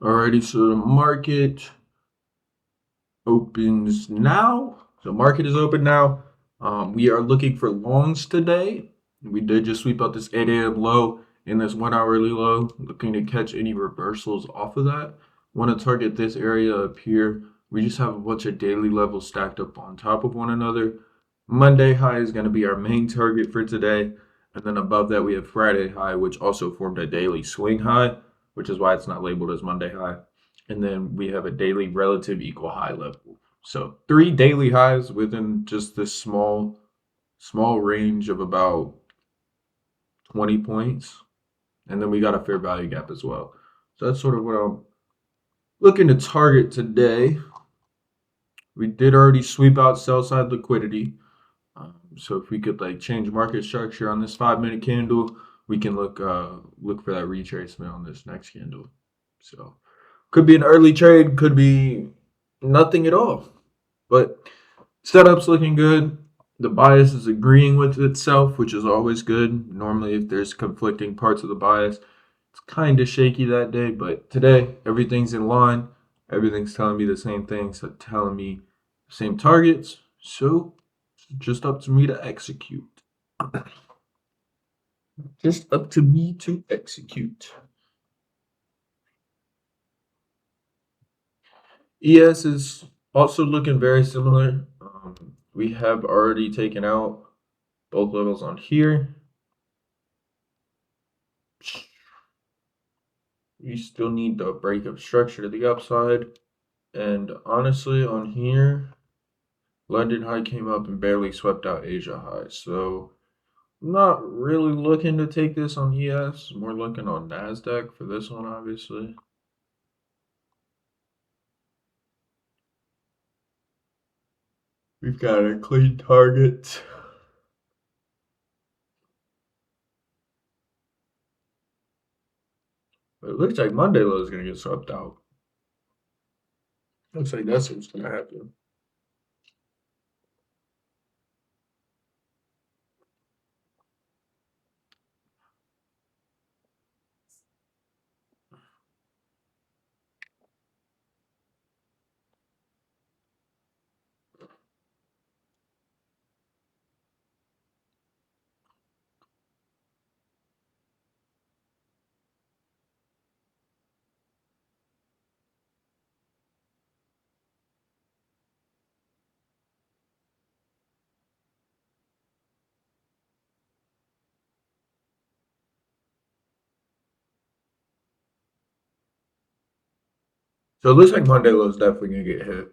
Alrighty, so the market opens now. The market is open now. We are looking for longs today. We did just sweep out this 8 a.m. low and this 1 hourly low, looking to catch any reversals off of that. Want to target this area up here. We just have a bunch of daily levels stacked up on top of one another. Monday high is going to be our main target for today. And then above that, we have Friday high, which also formed a daily swing high, which is why it's not labeled as Monday high. And then we have a daily relative equal high level. So 3 daily highs within just this small range of about 20 points. And then we got a fair value gap as well. So that's sort of what I'm looking to target today. We did already sweep out sell side liquidity. So if we could like change market structure on this 5 minute candle, we can look for that retracement on this next candle. So could be an early trade, could be nothing at all. But setup's looking good. The bias is agreeing with itself, which is always good. Normally, if there's conflicting parts of the bias, it's kind of shaky that day. But today, everything's in line. Everything's telling me the same things, so telling me the same targets. So it's just up to me to execute. Just up to me to execute. ES is also looking very similar. We have already taken out both levels on here. We still need the break of structure to the upside. And honestly, on here, London high came up and barely swept out Asia high. So I'm not really looking to take this on ES. More looking on NASDAQ for this one, obviously. We've got a clean target. But it looks like Monday low is going to get swept out. Looks like that's what's going to happen. So it looks like Monday low is definitely going to get hit.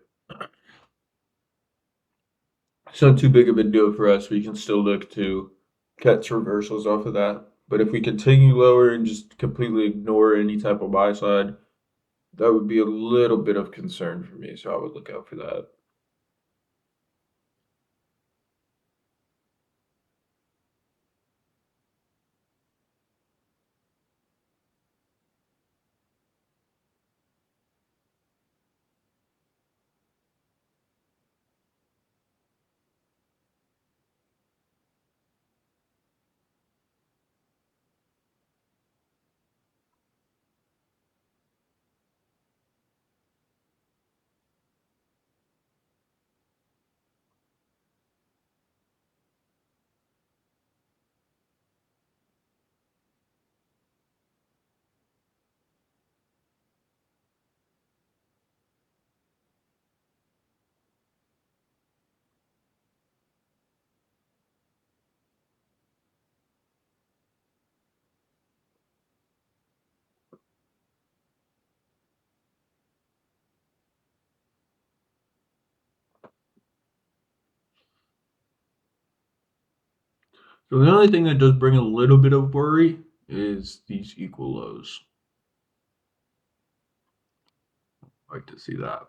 It's not too big of a deal for us. We can still look to catch reversals off of that. But if we continue lower and just completely ignore any type of buy side, that would be a little bit of concern for me. So I would look out for that. So the only thing that does bring a little bit of worry is these equal lows. I like to see that.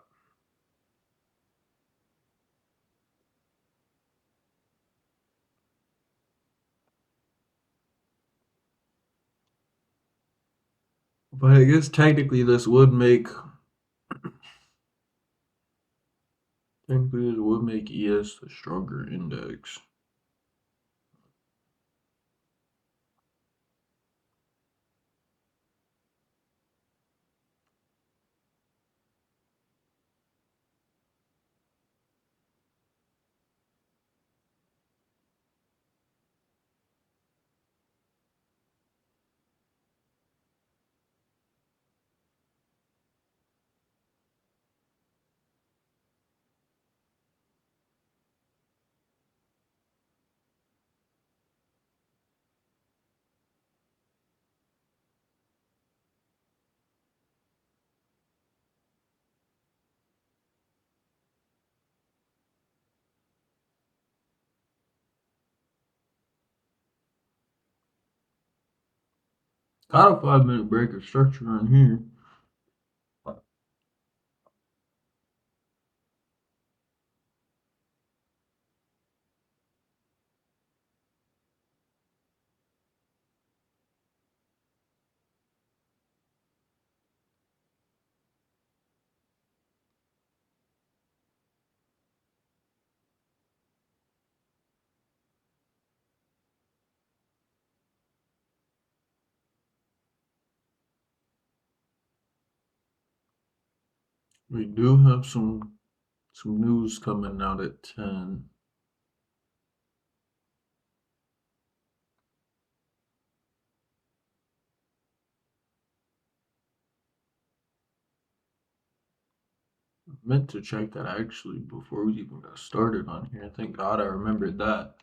But I guess technically this would make ES a stronger index. Got a 5 minute break of structure on here. We do have some news coming out at 10. I meant to check that actually before we even got started on here. Thank God I remembered that.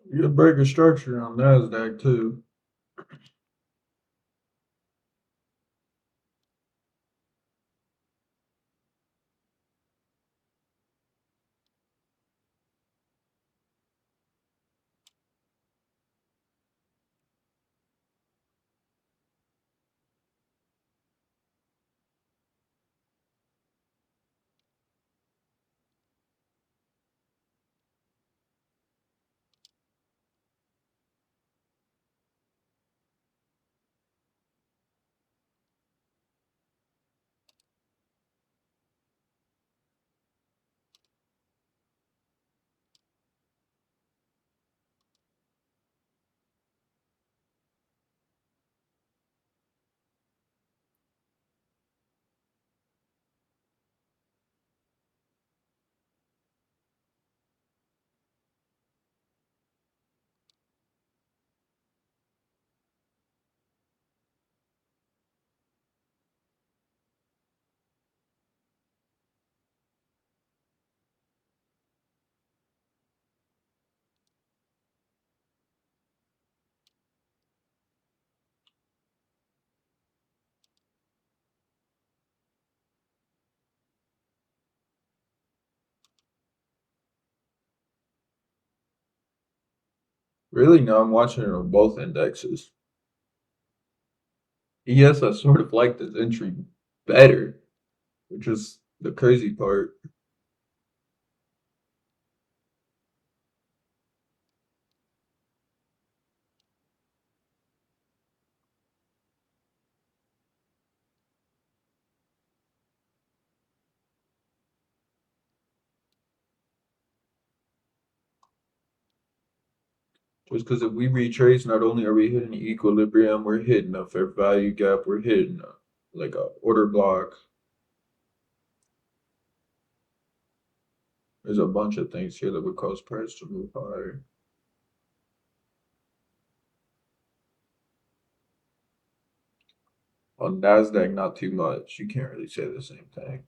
You get break of structure on NASDAQ too. Really? No, I'm watching it on both indexes. Yes, I sort of like this entry better, which is the crazy part. Just because if we retrace, not only are we hitting equilibrium, we're hitting a fair value gap, we're hitting like a order block. There's a bunch of things here that would cause price to move higher. On Nasdaq, not too much. You can't really say the same thing.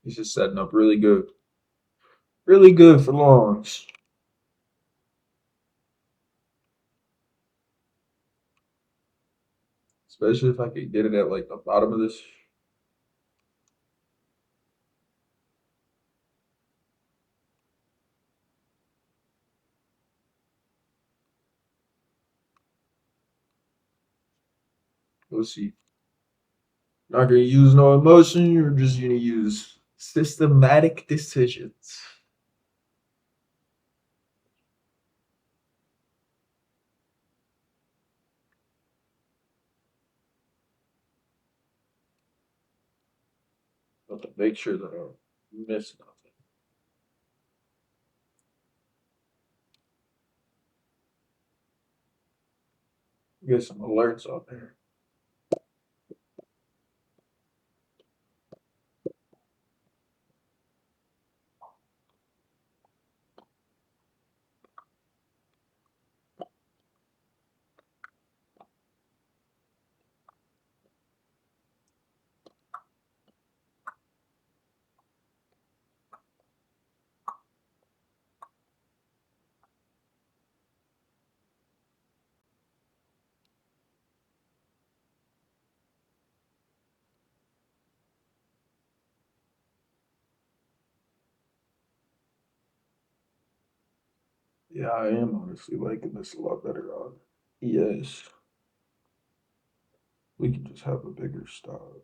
He's just setting up really good for longs. Especially if I could get it at like the bottom of this. Let's see. Not gonna use no emotion. You're just gonna use systematic decisions. But to make sure that I don't miss nothing. Get some alerts on there. Yeah, I am honestly liking this a lot better on. Yes, we can just have a bigger stop.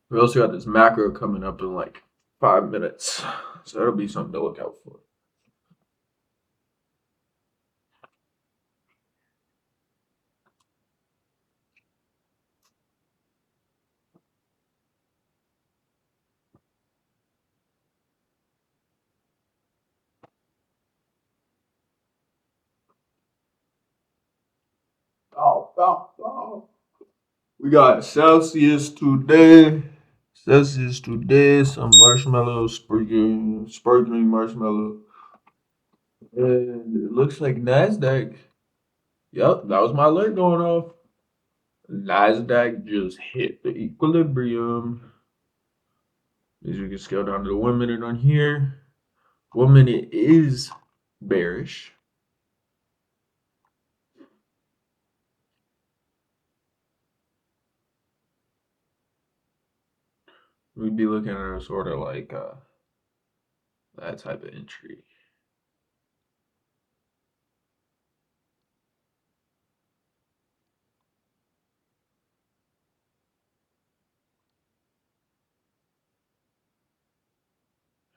We also got this macro coming up in like 5 minutes, so that'll be something to look out for. Oh, oh, oh. We got Celsius today. Celsius today. Some marshmallow, sparkling marshmallow. And it looks like Nasdaq. Yep, that was my alert going off. Nasdaq just hit the equilibrium. As you can scale down to the 1 minute on here. 1 minute is bearish. We'd be looking at a sort of like that type of entry.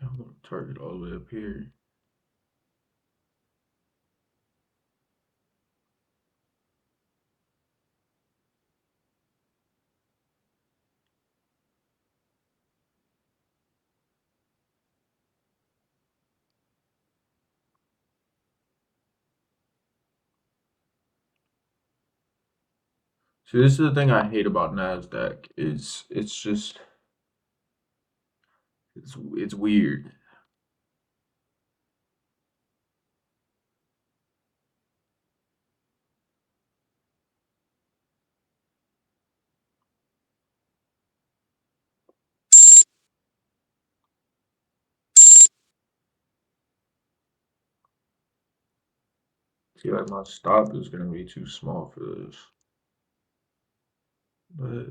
I'm gonna target all the way up here. See, this is the thing I hate about Nasdaq is it's just it's weird. See, like my stop is gonna be too small for this, but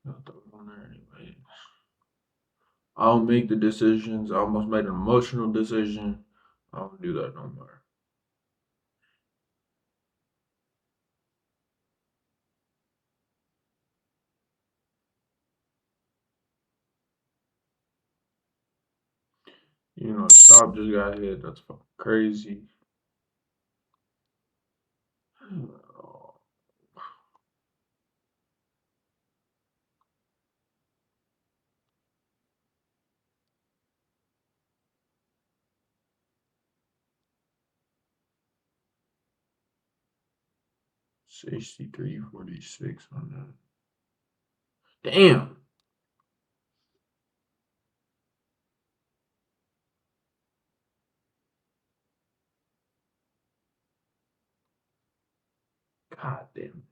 I'll throw it on there anyway. I don't make the decisions. I almost made an emotional decision. I don't do that no more. You know, stop just got hit. That's fucking crazy. Oh, 63.46 on that. Damn. God damn.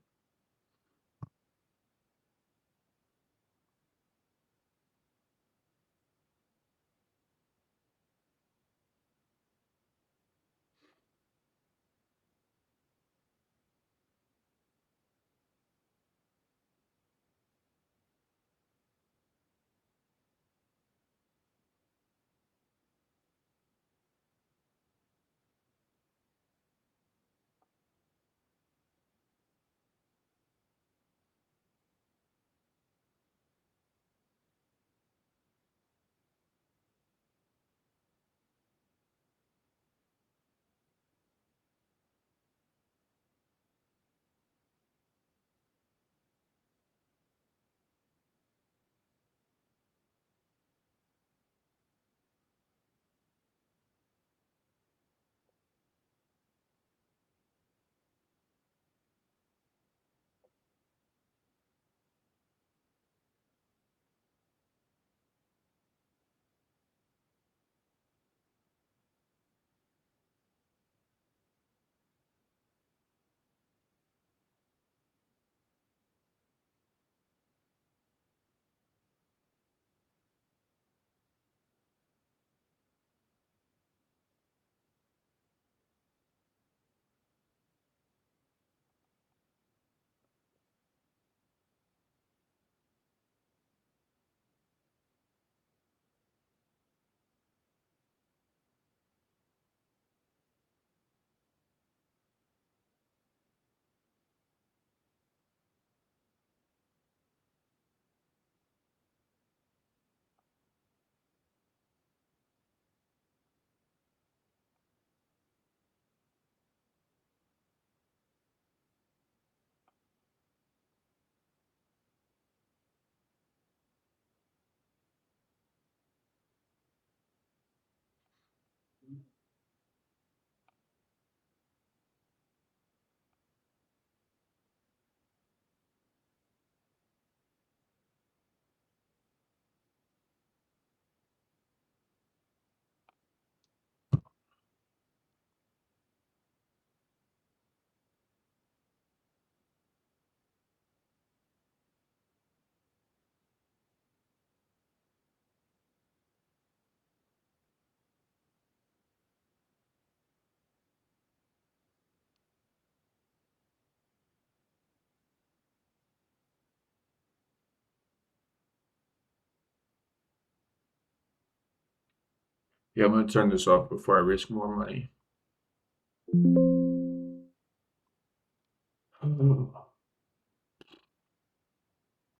Yeah, I'm gonna turn this off before I risk more money.